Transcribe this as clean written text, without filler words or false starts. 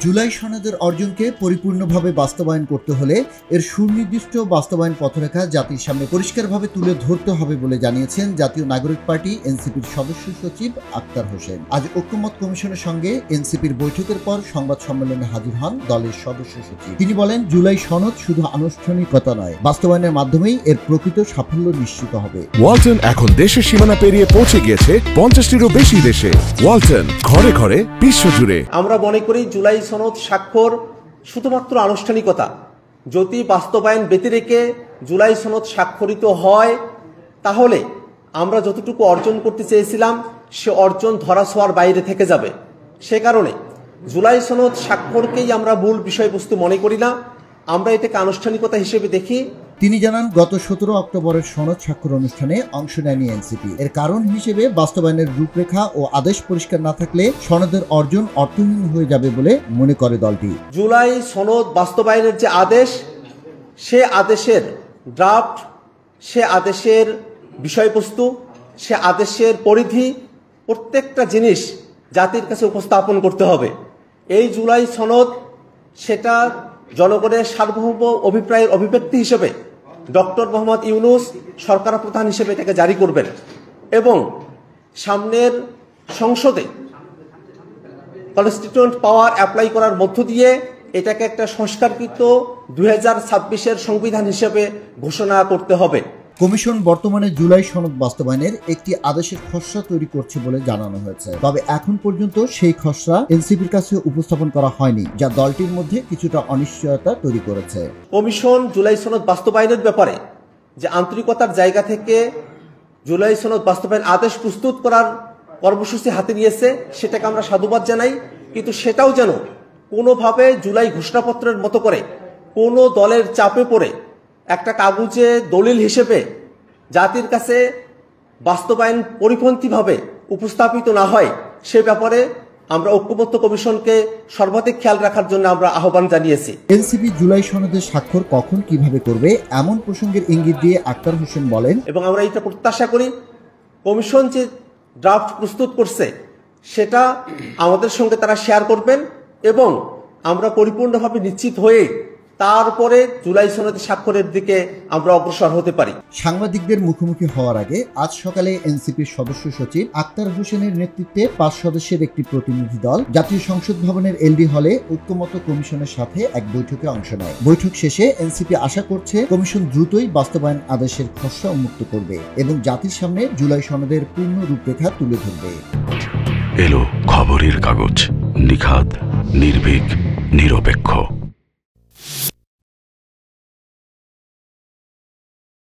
জুলাই সনদের অর্জনকে পরিপূর্ণভাবে বাস্তবায়ন করতে হলে এর সুনির্দিষ্ট বাস্তবায়ন পথরেখা জাতির সামনে পরিষ্কারভাবে তুলে ধরতে হবে বলে জানিয়েছেন জাতীয় নাগরিক পার্টি এনসিপির সদস্য সচিব আক্তার হোসেন। আজ ঐক্যমত্য কমিশনের সঙ্গে এনসিপির বৈঠকের পর সংবাদ সম্মেলনে হাজির হন দলের সদস্য সচিব। তিনি বলেন, জুলাই সনদ শুধু আনুষ্ঠানিকতা নয়, বাস্তবায়নের মাধ্যমেই এর প্রকৃত সাফল্য নিশ্চিত হবে। ওয়ালটন এখন দেশের সীমানা পেরিয়ে পৌঁছে গিয়েছে 50টিরও বেশি দেশে। ওয়ালটন, ঘরে ঘরে বিশ্বজুড়ে। আমরা মনে করি জুলাই সনদ স্বাক্ষর শুধুমাত্র আনুষ্ঠানিকতা। যদি বাস্তবায়ন ব্যতিরেকে জুলাই সনদ স্বাক্ষরিত হয়, তাহলে আমরা যতটুকু অর্জন করতে চেয়েছিলাম সে অর্জন ধরাছোঁয়ার বাইরে থেকে যাবে। সে কারণে জুলাই সনদ স্বাক্ষরকেই আমরা মূল বিষয়বস্তু মনে করি না, আমরা এটাকে আনুষ্ঠানিকতা হিসেবে দেখি। তিনি জানান, গত 17 অক্টোবরের সনদ স্বাক্ষর অনুষ্ঠানে অংশ নেয়নি এনসিপি। এর কারণ হিসেবে বাস্তবায়নের রূপরেখা ও আদেশ পরিষ্কার না থাকলে সনদের অর্জন অর্থহীন হয়ে যাবে বলে মনে করে দলটি। জুলাই সনদ বাস্তবায়নের যে আদেশ, সে আদেশের ড্রাফট, সে আদেশের বিষয়বস্তু, সে আদেশের পরিধি, প্রত্যেকটা জিনিস জাতির কাছে উপস্থাপন করতে হবে। এই জুলাই সনদ সেটা জনগণের সার্বভৌম অভিপ্রায়ের অভিব্যক্তি হিসেবে ডক্টর মোহাম্মদ ইউনূস সরকার প্রধান হিসেবে এটাকে জারি করবেন এবং সামনের সংসদে কনস্টিটিউয়েন্ট পাওয়ার অ্যাপ্লাই করার মধ্য দিয়ে এটাকে একটা সংস্কারকৃত 2026-এর সংবিধান হিসেবে ঘোষণা করতে হবে। কমিশন বর্তমানে জুলাই সনদ বাস্তবায়নের একটি আদেশের খসড়া তৈরি করছে বলে জানানো হয়েছে। তবে এখন পর্যন্ত সেই খসড়া এনসিপির কাছে উপস্থাপন করা হয়নি, যা দলটির মধ্যে কিছুটা অনিশ্চয়তা তৈরি করেছে। কমিশন জুলাই সনদ বাস্তবায়নের ব্যাপারে যে আন্তরিকতার জায়গা থেকে জুলাই সনদ বাস্তবায়ন আদেশ প্রস্তুত করার কর্মসূচি হাতে নিয়েছে, সেটাকে আমরা সাধুবাদ জানাই। কিন্তু সেটাও যেন কোনোভাবে জুলাই ঘোষণাপত্রের মতো করে কোনো দলের চাপে পড়ে একটা কাগজে দলিল হিসেবে জাতির কাছে বাস্তবায়ন পরিপন্থীভাবে উপস্থাপিত না হয়, সে ব্যাপারে আমরা ঐক্যমত্য কমিশনকে সর্বাধিক খেয়াল রাখার জন্য আমরা আহ্বান জানিয়েছি। এনসিপি জুলাই সনদের স্বাক্ষর কখন কিভাবে করবে এমন প্রসঙ্গের ইঙ্গিত দিয়ে আক্তার হোসেন বলেন, এবং আমরা এটা প্রত্যাশা করি কমিশন যে ড্রাফট প্রস্তুত করছে সেটা আমাদের সঙ্গে তারা শেয়ার করবেন এবং আমরা পরিপূর্ণভাবে নিশ্চিত হয়ে তারপরে জুলাই সনদে স্বাক্ষরের দিকে আমরা অগ্রসর হতে পারি। সাংবাদিকদের মুখোমুখি হওয়ার আগে আজ সকালে এনসিপির সদস্য সচিব আক্তার হোসেনের নেতৃত্বে 5 সদস্যের একটি প্রতিনিধি দল জাতীয় সংসদ ভবনের এলডি হলে ঐক্যমত্য কমিশনের সাথে এক বৈঠকে অংশ নেয়। বৈঠক শেষে এনসিপি আশা করছে কমিশন দ্রুতই বাস্তবায়ন আদেশের খসড়া উন্মুক্ত করবে এবং জাতির সামনে জুলাই সনদের পূর্ণ রূপরেখা তুলে ধরবে। এলো খবরের কাগজ, নিখাত, নির্ভীক, নিরপেক্ষ।